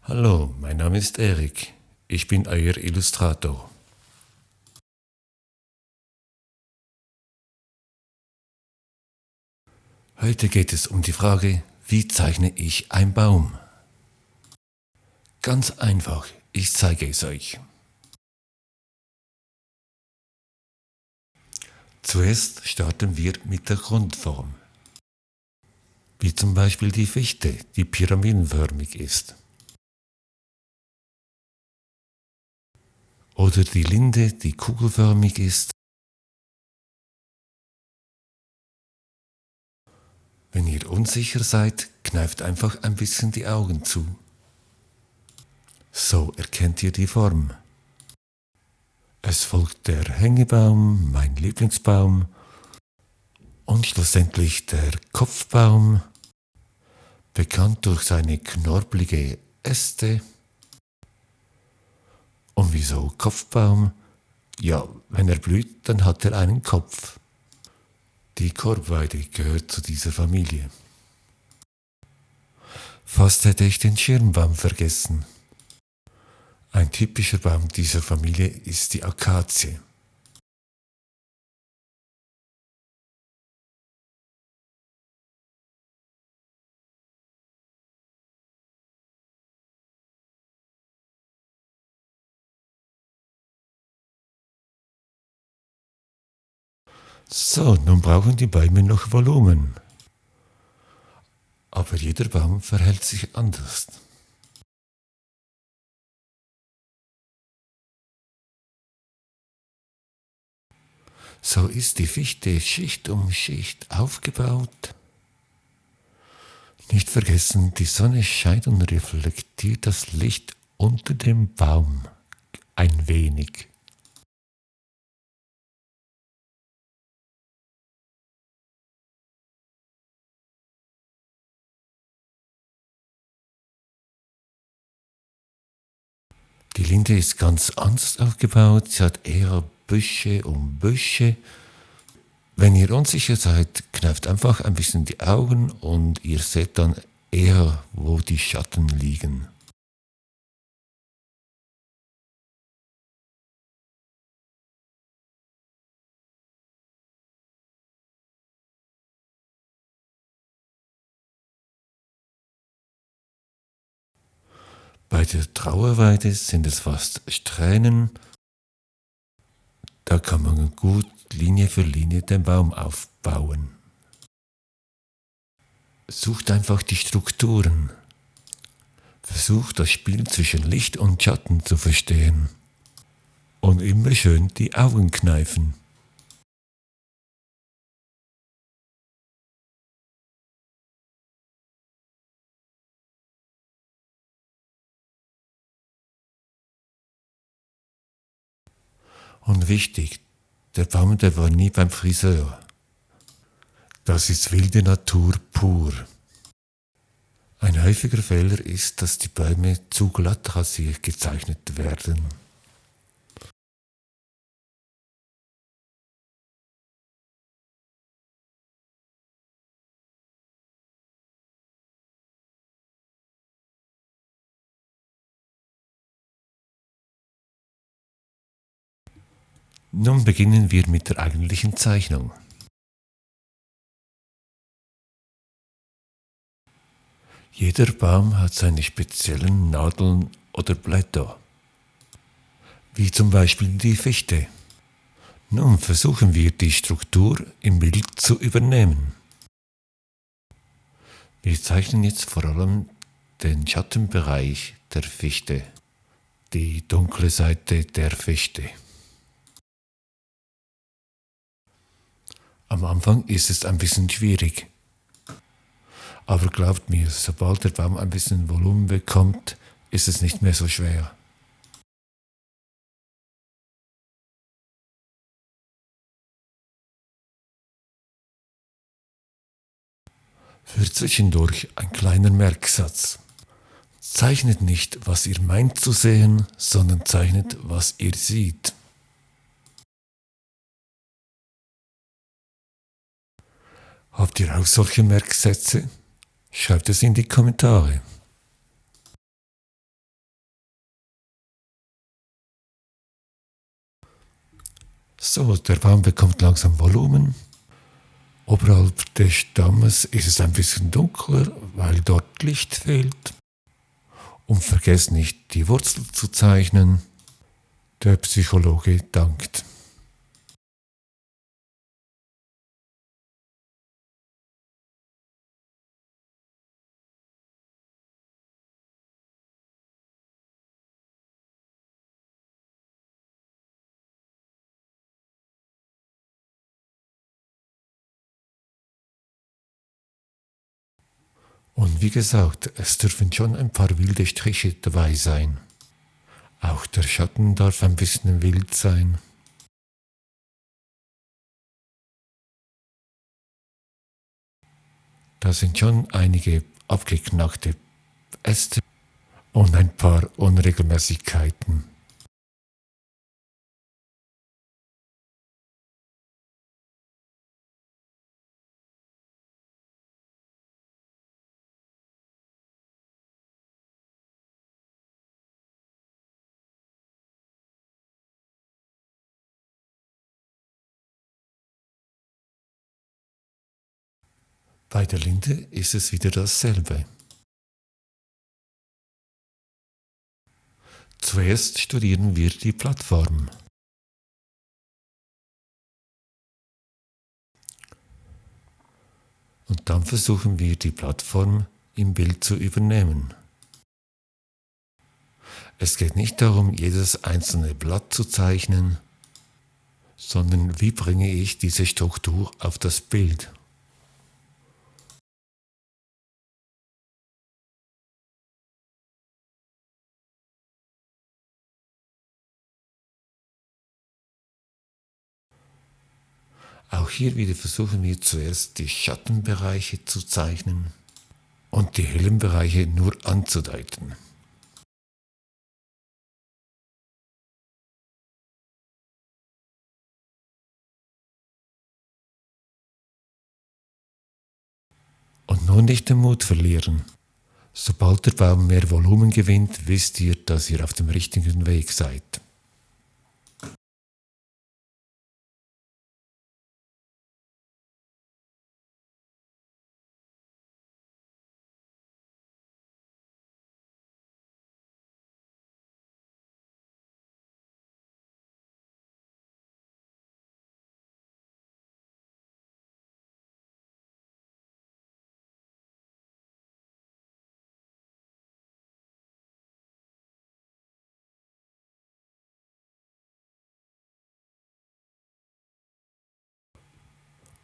Hallo, mein Name ist Erik. Ich bin euer Illustrator. Heute geht es um die Frage, wie zeichne ich einen Baum? Ganz einfach, ich zeige es euch. Zuerst starten wir mit der Grundform, wie zum Beispiel die Fichte, die pyramidenförmig ist. Oder die Linde, die kugelförmig ist. Wenn ihr unsicher seid, kneift einfach ein bisschen die Augen zu. So erkennt ihr die Form. Es folgt der Hängebaum, mein Lieblingsbaum, und schlussendlich der Kopfbaum, bekannt durch seine knorpelige Äste. Und wieso Kopfbaum? Ja, wenn er blüht, dann hat er einen Kopf. Die Korbweide gehört zu dieser Familie. Fast hätte ich den Schirmbaum vergessen. Ein typischer Baum dieser Familie ist die Akazie. So, nun brauchen die Bäume noch Volumen. Aber jeder Baum verhält sich anders. So ist die Fichte Schicht um Schicht aufgebaut. Nicht vergessen, die Sonne scheint und reflektiert das Licht unter dem Baum ein wenig. Die Linde ist ganz anders aufgebaut, sie hat eher Büsche um Büsche. Wenn ihr unsicher seid, kneift einfach ein bisschen die Augen und ihr seht dann eher, wo die Schatten liegen. Bei der Trauerweide sind es fast Strähnen. Da kann man gut Linie für Linie den Baum aufbauen. Sucht einfach die Strukturen. Versucht das Spiel zwischen Licht und Schatten zu verstehen. Und immer schön die Augen kneifen. Und wichtig, der Baum, der war nie beim Friseur. Das ist wilde Natur pur. Ein häufiger Fehler ist, dass die Bäume zu glatt rasiert gezeichnet werden. Nun beginnen wir mit der eigentlichen Zeichnung. Jeder Baum hat seine speziellen Nadeln oder Blätter, wie zum Beispiel die Fichte. Nun versuchen wir die Struktur im Bild zu übernehmen. Wir zeichnen jetzt vor allem den Schattenbereich der Fichte, die dunkle Seite der Fichte. Am Anfang ist es ein bisschen schwierig, aber glaubt mir, sobald der Baum ein bisschen Volumen bekommt, ist es nicht mehr so schwer. Für zwischendurch ein kleiner Merksatz. Zeichnet nicht, was ihr meint zu sehen, sondern zeichnet, was ihr seht. Habt ihr auch solche Merksätze? Schreibt es in die Kommentare. So, der Baum bekommt langsam Volumen. Oberhalb des Stammes ist es ein bisschen dunkler, weil dort Licht fehlt. Und vergesst nicht, die Wurzel zu zeichnen. Der Psychologe dankt. Und wie gesagt, es dürfen schon ein paar wilde Striche dabei sein. Auch der Schatten darf ein bisschen wild sein. Da sind schon einige abgeknackte Äste und ein paar Unregelmäßigkeiten. Bei der Linde ist es wieder dasselbe. Zuerst studieren wir die Plattform. Und dann versuchen wir die Plattform im Bild zu übernehmen. Es geht nicht darum, jedes einzelne Blatt zu zeichnen, sondern wie bringe ich diese Struktur auf das Bild. Auch hier wieder versuchen wir zuerst die Schattenbereiche zu zeichnen und die hellen Bereiche nur anzudeuten. Und nun nicht den Mut verlieren. Sobald der Baum mehr Volumen gewinnt, wisst ihr, dass ihr auf dem richtigen Weg seid.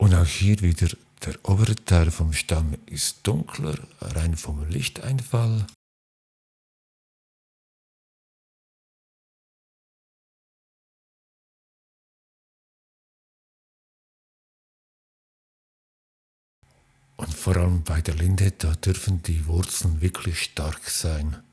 Und auch hier wieder, der obere Teil vom Stamm ist dunkler, rein vom Lichteinfall. Und vor allem bei der Linde, da dürfen die Wurzeln wirklich stark sein.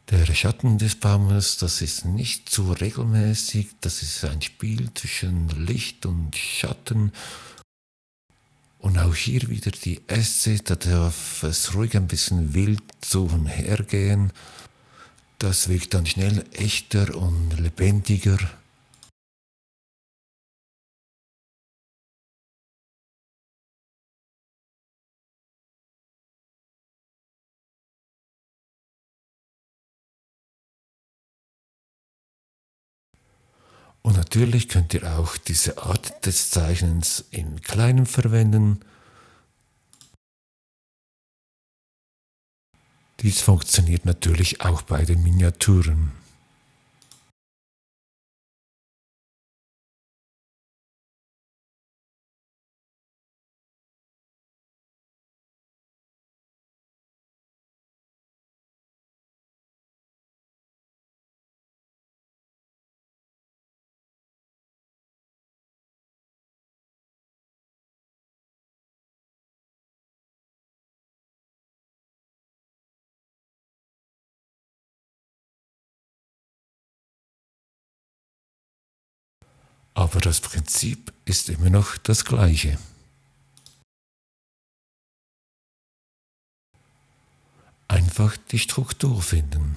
Der Schatten des Baumes, das ist nicht zu regelmäßig, das ist ein Spiel zwischen Licht und Schatten. Und auch hier wieder die Äste, da darf es ruhig ein bisschen wild zu und her gehen. Das wirkt dann schnell echter und lebendiger. Und natürlich könnt ihr auch diese Art des Zeichnens in kleinem verwenden. Dies funktioniert natürlich auch bei den Miniaturen. Aber das Prinzip ist immer noch das gleiche. Einfach die Struktur finden.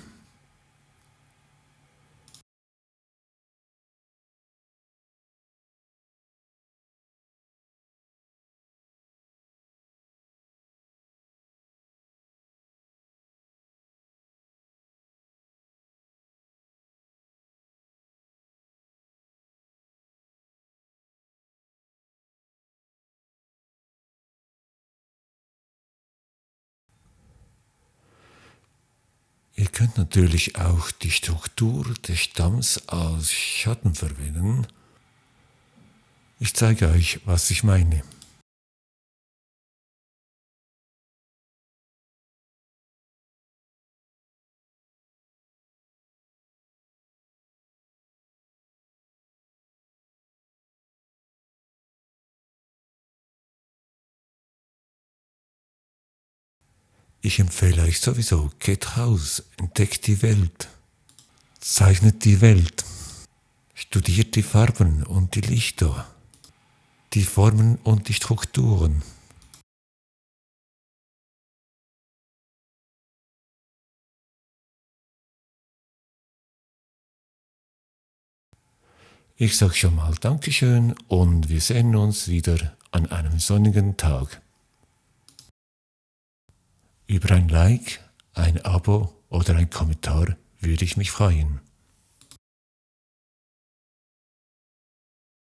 Ihr könnt natürlich auch die Struktur des Stamms als Schatten verwenden. Ich zeige euch, was ich meine. Ich empfehle euch sowieso, geht raus, entdeckt die Welt, zeichnet die Welt, studiert die Farben und die Lichter, die Formen und die Strukturen. Ich sage schon mal Dankeschön und wir sehen uns wieder an einem sonnigen Tag. Über ein Like, ein Abo oder ein Kommentar würde ich mich freuen.